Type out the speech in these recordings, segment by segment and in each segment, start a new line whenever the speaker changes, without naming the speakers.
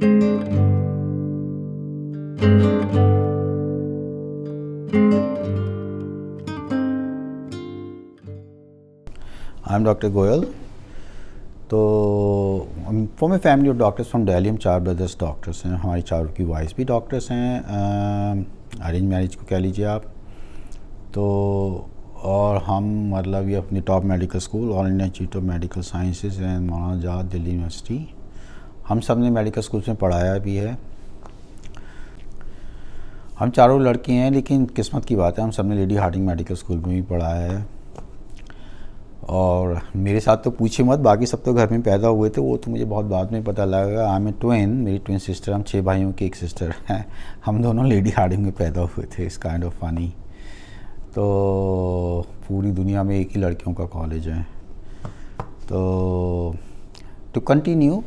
I am doctor Goyal. तो for my family of doctors from Delhi, हम 4 brothers doctors हैं। हमारी चारों की वाइफ भी डॉक्टर्स हैं, अरेंज मैरिज को कह लीजिए आप। तो और हम मतलब ये अपनी top medical school all India institute of medical sciences and Maulana Azad Delhi university, हम सब ने मेडिकल स्कूल में पढ़ाया भी है। हम चारों लड़के हैं, लेकिन किस्मत की बात है हम सब ने लेडी हार्डिंग मेडिकल स्कूल में भी पढ़ाया है। और मेरे साथ तो पूछे मत, बाकी सब तो घर में पैदा हुए थे, वो तो मुझे बहुत बाद में पता लगा। आई एम ए ट्विन, मेरी ट्विन सिस्टर, हम 6 भाइयों की एक सिस्टर हैं। हम दोनों लेडी हार्डिंग में पैदा हुए थे। इस काइंड ऑफ फनी। तो पूरी दुनिया में एक ही लड़कियों का कॉलेज है। तो टू कंटिन्यू,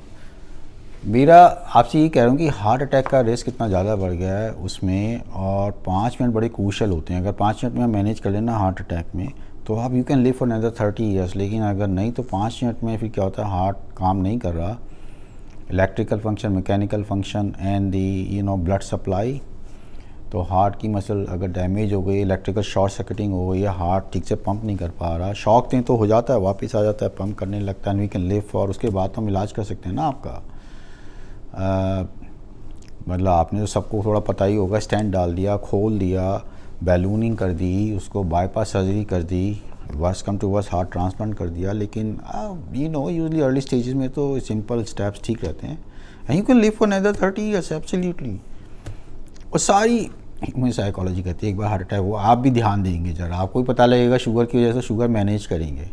मेरा आपसे ये कह रहा हूँ कि हार्ट अटैक का रिस्क इतना ज़्यादा बढ़ गया है उसमें, और 5 मिनट बड़े क्रूशल होते हैं। अगर 5 मिनट में मैनेज कर लेना हार्ट अटैक में, तो आप you can live for another 30 years. लेकिन अगर नहीं तो 5 मिनट में फिर क्या होता है, हार्ट काम नहीं कर रहा, electrical function, mechanical function and the blood supply. तो हार्ट की मसल अगर डैमेज हो गई, इलेक्ट्रिकल शॉर्ट सर्किटिंग हो गई, या हार्ट ठीक से पंप नहीं कर पा रहा, शॉक दें तो हो जाता है, वापस आ जाता है, पंप करने लगता है, वी कैन लिव फॉर। उसके बाद तो हम इलाज कर सकते हैं ना आपका। मतलब आपने तो सबको थोड़ा पता ही होगा, स्टेंट डाल दिया, खोल दिया, बैलूनिंग कर दी, उसको बाईपास सर्जरी कर दी, worse come to worse heart transplant कर दिया। लेकिन यूजली अर्ली स्टेजेस में तो सिंपल स्टेप्स ठीक रहते हैं। And you can live for another 30 years absolutely. और सारी मुझे साइकोलॉजी कहती है, एक बार हार्ट अटैक हुआ आप भी ध्यान देंगे ज़रा, आपको भी पता लगेगा शुगर की वजह से शुगर मैनेज करेंगे,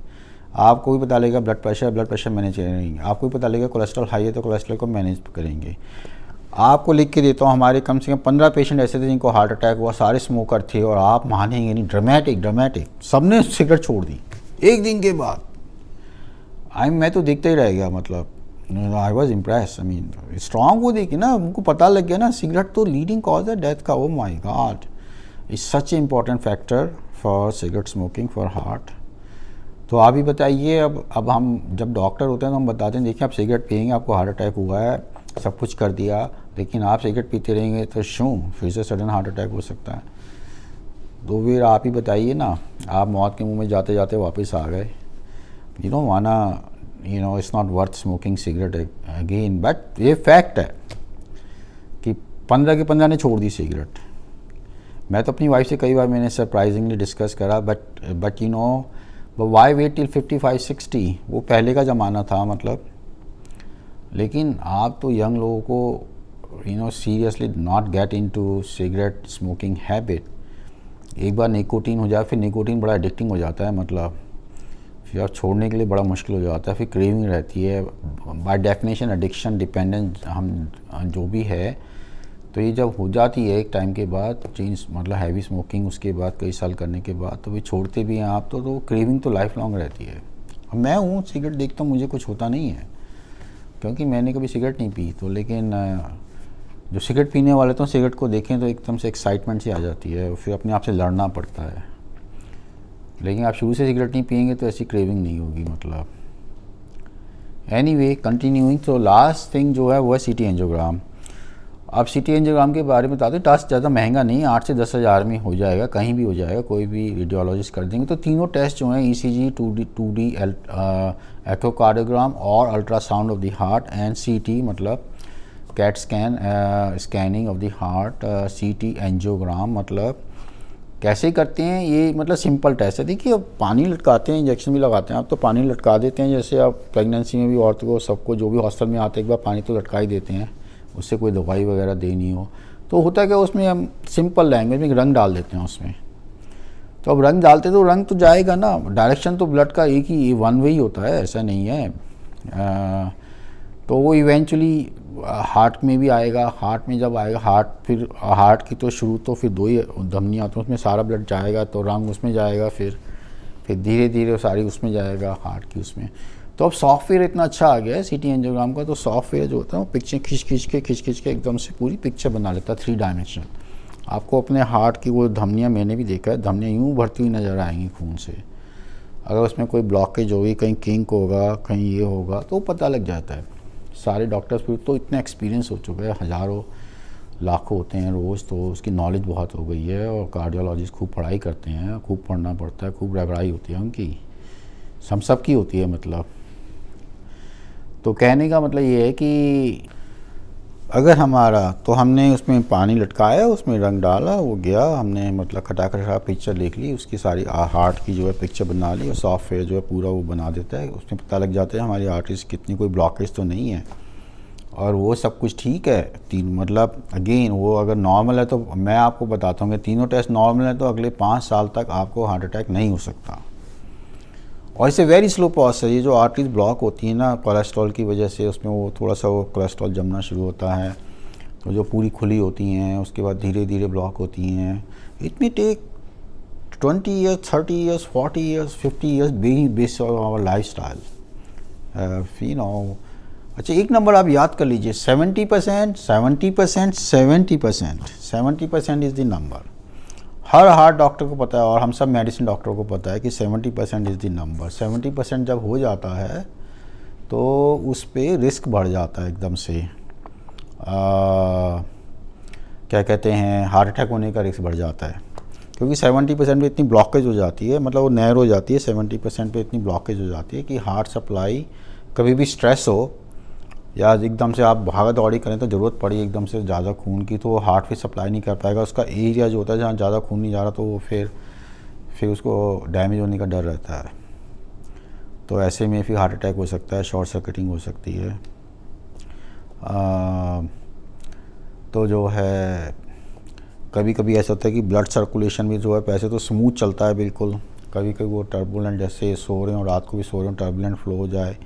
आपको भी पता लगेगा ब्लड प्रेशर मैनेज करेंगे, आपको भी पता लगेगा कोलेस्ट्रॉल हाई है तो कोलेस्ट्रॉल को मैनेज करेंगे। आपको लिख के देता हूँ, हमारे कम से कम 15 पेशेंट ऐसे थे जिनको हार्ट अटैक हुआ, सारे स्मोकर थे, और आप मानेंगे नहीं, ड्रामेटिक सबने सिगरेट छोड़ दी एक दिन के बाद। मैं तो देखते ही रह गया, मतलब I was impress. I mean strong वो देखिए ना, उनको पता लग गया ना सिगरेट तो लीडिंग कॉज है डेथ का। Oh my God, is such a important factor for cigarette smoking for heart. तो आप ही बताइए, अब हम जब डॉक्टर होते हैं तो हम बताते हैं देखिए आप सिगरेट पिएंगे आपको हार्ट अटैक हुआ है, सब कुछ कर दिया, लेकिन आप सिगरेट पीते रहेंगे तो फिर से सडन हार्ट अटैक हो सकता है। तो फिर आप ही बताइए ना, आप मौत के मुंह में जाते जाते वापस आ गए। यू नो वाना it's not worth smoking cigarette again. But ये फैक्ट है कि 15 के 15 ने छोड़ दी सिगरेट। मैं तो अपनी वाइफ से कई बार मैंने सरप्राइजिंगली डिस्कस करा, बट वाई वेट टिल 55-60, वो पहले का ज़माना था मतलब। लेकिन आप तो यंग लोगों को seriously not get into cigarette smoking habit. एक बार निकोटीन हो जाए, फिर निकोटीन बड़ा एडिक्टिंग हो जाता है, मतलब फिर आप छोड़ने के लिए बड़ा मुश्किल हो जाता है, फिर क्रेविंग रहती है। बाय डेफिनेशन एडिक्शन डिपेंडेंस हम जो भी है, तो ये जब हो जाती है एक टाइम के बाद चेंज, मतलब हैवी स्मोकिंग, उसके बाद कई साल करने के बाद तो भी छोड़ते भी हैं आप, तो क्रेविंग तो लाइफ लॉन्ग रहती है। अब मैं हूँ सिगरेट देखता हूँ, मुझे कुछ होता नहीं है क्योंकि मैंने कभी सिगरेट नहीं पी। तो लेकिन जो सिगरेट पीने वाले तो सिगरेट को देखें तो एकदम से एक्साइटमेंट सी आ जाती है, फिर अपने आप से लड़ना पड़ता है। लेकिन आप शुरू से सिगरेट नहीं पिएंगे तो ऐसी क्रेविंग नहीं होगी, मतलब। एनीवे कंटिन्यूइंग, तो लास्ट थिंग जो है वो है सीटी एंजियोग्राम। अब सीटी एंजियोग्राम के बारे में बताते हैं। टेस्ट ज़्यादा महंगा नहीं है, 8 से 10 हज़ार में हो जाएगा, कहीं भी हो जाएगा, कोई भी रेडियोलॉजिस्ट कर देंगे। तो तीनों टेस्ट जो हैं ECG, 2D एकोकार्डियोग्राम और ultrasound of the heart and CT, मतलब cat scan, scanning of the heart, CT angiogram, मतलब कैसे करते हैं ये, मतलब सिंपल टेस्ट है। देखिए अब पानी लटकाते हैं, इंजेक्शन भी लगाते हैं, आप तो पानी लटका देते हैं, जैसे आप प्रेगनेंसी में भी औरतों को सबको जो भी हॉस्टल में आते हैं एक बार पानी तो लटका ही देते हैं, उससे कोई दवाई वगैरह देनी हो तो होता क्या उसमें हम सिंपल लैंग्वेज में रंग डाल देते हैं उसमें। तो अब रंग डालते तो रंग तो जाएगा ना, डायरेक्शन तो ब्लड का एक ही वन वे ही होता है, ऐसा नहीं है। तो वो इवेंचुअली हार्ट में भी आएगा। हार्ट में जब आएगा, फिर हार्ट की तो शुरू तो फिर 2 ही धमनियाँ, तो उसमें सारा ब्लड जाएगा, तो रंग उसमें जाएगा, फिर धीरे धीरे सारी उसमें जाएगा, हार्ट की उसमें। तो अब सॉफ्टवेयर इतना अच्छा आ गया है सीटी एंजियोग्राम का, तो सॉफ्टवेयर जो होता है वो पिक्चर खींच के एकदम से पूरी पिक्चर बना लेता है, 3 डायमेंशनल। आपको अपने हार्ट की वो धमनियाँ, मैंने भी देखा है, धमनियाँ यूँ भरती हुई नज़र आएंगी खून से। अगर उसमें कोई ब्लॉकेज होगी, कहीं किंक होगा, कहीं ये होगा, तो पता लग जाता है। सारे डॉक्टर्स फिर तो इतने एक्सपीरियंस हो चुके हैं, हज़ारों लाखों होते हैं रोज़, तो उसकी नॉलेज बहुत हो गई है। और कार्डियोलॉजिस्ट खूब पढ़ाई करते हैं, खूब पढ़ना पड़ता है, खूब रगड़ाई होती है उनकी, सबकी होती है मतलब। तो कहने का मतलब ये है कि अगर हमारा, तो हमने उसमें पानी लटकाया, उसमें रंग डाला, वो गया, हमने मतलब खटा पिक्चर देख ली उसकी, सारी हार्ट की जो है पिक्चर बना ली, और सॉफ्टवेयर जो है पूरा वो बना देता है, उसमें पता लग जाता है हमारी आर्टरीज कितनी, कोई ब्लॉकेज तो नहीं है, और वो सब कुछ ठीक है। मतलब अगेन वो अगर नॉर्मल है, तो मैं आपको बताता हूँ कि तीनों टेस्ट नॉर्मल है तो अगले 5 साल तक आपको हार्ट अटैक नहीं हो सकता। और इससे वेरी स्लो प्रोसेस है। ये जो आर्टरीज ब्लॉक होती है ना कोलेस्ट्रॉल की वजह से, उसमें वो थोड़ा सा वो कोलेस्ट्रॉल जमना शुरू होता है, तो जो पूरी खुली होती हैं उसके बाद धीरे धीरे ब्लॉक होती हैं। It may take 20 years, 30 years, 40 years, 50 years based on our lifestyle. You know, अच्छा एक नंबर आप याद कर लीजिए, 70%, 70%, 70%, 70% is the number. Her heart doctor को पता है, और हम सब मेडिसिन डॉक्टरों को पता है कि 70% इज़ द नंबर। 70% जब हो जाता है तो उस पर रिस्क बढ़ जाता है एकदम से। क्या कहते हैं, हार्ट अटैक होने का रिस्क बढ़ जाता है, क्योंकि 70% पे इतनी ब्लॉकेज हो जाती है, मतलब वो नैरो हो जाती है, 70% पे इतनी ब्लॉकेज हो जाती है कि हार्ट सप्लाई कभी भी स्ट्रेस हो या एकदम से आप भागा दौड़ी करें तो ज़रूरत पड़ी एकदम से ज़्यादा खून की, तो वो हार्ट पे सप्लाई नहीं कर पाएगा। उसका एरिया जो होता है जहाँ ज़्यादा खून नहीं जा रहा, तो वो फिर उसको डैमेज होने का डर रहता है। तो ऐसे में फिर हार्ट अटैक हो सकता है, शॉर्ट सर्किटिंग हो सकती है। तो जो है कभी कभी ऐसा होता है कि ब्लड सर्कुलेशन भी जो है पैसे तो स्मूथ चलता है बिल्कुल, कभी कभी वो टर्बुलेंट, जैसे सो रहे हो रात को भी सो रहे हो, टर्बुलेंट फ्लो हो जाए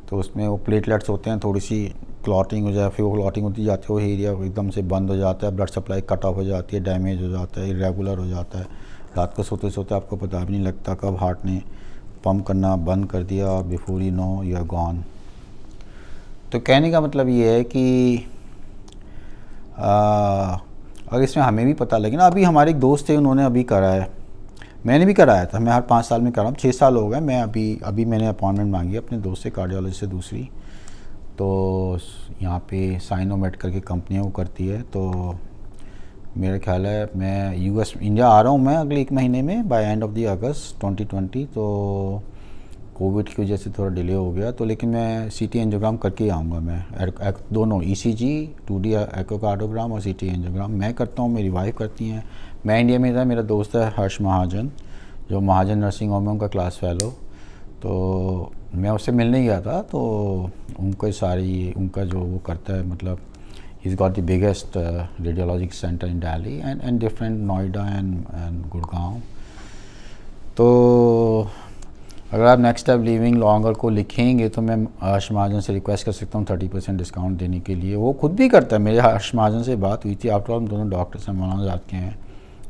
तो उसमें वो प्लेटलेट्स होते हैं, थोड़ी सी क्लॉटिंग हो जाए, फिर वो क्लॉटिंग होती जाती है, वो एरिया एकदम से बंद हो जाता है, ब्लड सप्लाई कट ऑफ हो जाती है, डैमेज हो जाता है, इरेगुलर हो जाता है। रात को सोते सोते आपको पता भी नहीं लगता कब हार्ट ने पंप करना बंद कर दिया, और before you know you are gone. तो कहने का मतलब ये है कि अगर इसमें हमें भी पता लगे ना, अभी हमारे एक दोस्त थे, उन्होंने अभी करा है, मैंने भी कराया था, मैं हर 5 साल में करा हूँ, 6 साल हो गए। मैं अभी मैंने अपॉइंटमेंट मांगी अपने दोस्त से, कार्डियोलॉजिस्ट से दूसरी, तो यहाँ पे साइनोमेड करके कंपनी वो करती है। तो मेरा ख्याल है मैं इंडिया आ रहा हूँ मैं अगले 1 महीने में, बाय एंड ऑफ द अगस्त 2020। तो कोविड की वजह से थोड़ा डिले हो गया, तो लेकिन मैं सीटी एंजियोग्राम करके ही आऊँगा मैं, दोनों ECG, 2D एकोकार्डियोग्राम और सीटी एंजियोग्राम मैं करता हूँ, मेरी वाइफ करती हैं। मैं इंडिया में था, मेरा दोस्त है हर्ष महाजन, जो महाजन नर्सिंग होम में उनका क्लास फेलो, तो मैं उससे मिलने गया था। तो उनका जो वो करता है, मतलब he's got the biggest radiologic center in Delhi and different Noida and Gurgaon. तो अगर आप नेक्स्ट स्टेप लिविंग लॉन्गर को लिखेंगे तो मैं हर्ष महाजन से रिक्वेस्ट कर सकता हूँ 30% डिस्काउंट देने के लिए। वो खुद भी करता है, मेरे हर्ष महाजन से बात हुई थी, आफ्टर ऑल हम दोनों डॉक्टर्स हैं,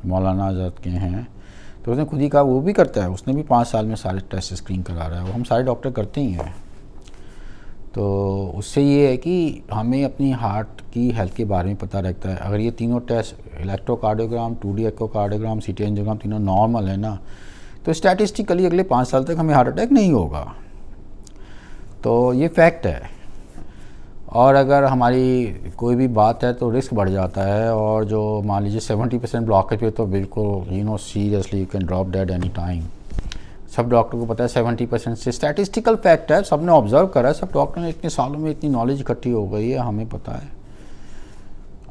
मौलाना आज़ाद के हैं, तो उसने खुद ही कहा वो भी करता है, उसने भी 5 साल में सारे टेस्ट स्क्रीन करा रहा है, वो हम सारे डॉक्टर करते ही हैं। तो उससे ये है कि हमें अपनी हार्ट की हेल्थ के बारे में पता रहता है। अगर ये तीनों test, electrocardiogram, 2D echocardiogram, CT angiogram, तीनों नॉर्मल है ना, तो स्टैटिस्टिकली अगले 5 साल तक हमें हार्ट अटैक नहीं होगा। तो ये फैक्ट है। और अगर हमारी कोई भी बात है तो रिस्क बढ़ जाता है, और जो मान लीजिए 70% ब्लॉकेज पे तो बिल्कुल seriously you can drop dead any time. सब डॉक्टर को पता है 70% से, स्टैटिस्टिकल फैक्ट है, सबने ऑब्जर्व करा है, सब डॉक्टर ने इतने सालों में इतनी नॉलेज इकट्ठी हो गई है, हमें पता है।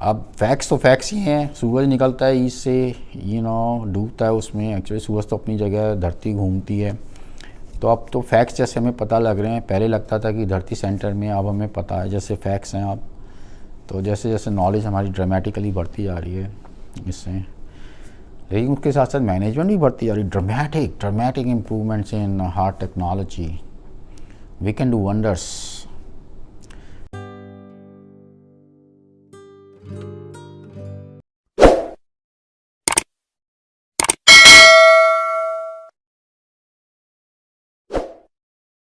अब फैक्ट्स तो फैक्ट्स ही हैं। सूरज निकलता है ईस्ट से, डूबता है उसमें, एक्चुअली सूरज तो अपनी जगह, धरती घूमती है। तो अब तो फैक्ट्स जैसे हमें पता लग रहे हैं, पहले लगता था कि धरती सेंटर में, अब हमें पता है जैसे फैक्ट्स हैं अब। तो जैसे जैसे नॉलेज हमारी ड्रामेटिकली बढ़ती जा रही है इससे, लेकिन उसके साथ साथ मैनेजमेंट भी बढ़ती जा रही है। Dramatic improvements in heart technology, we can do wonders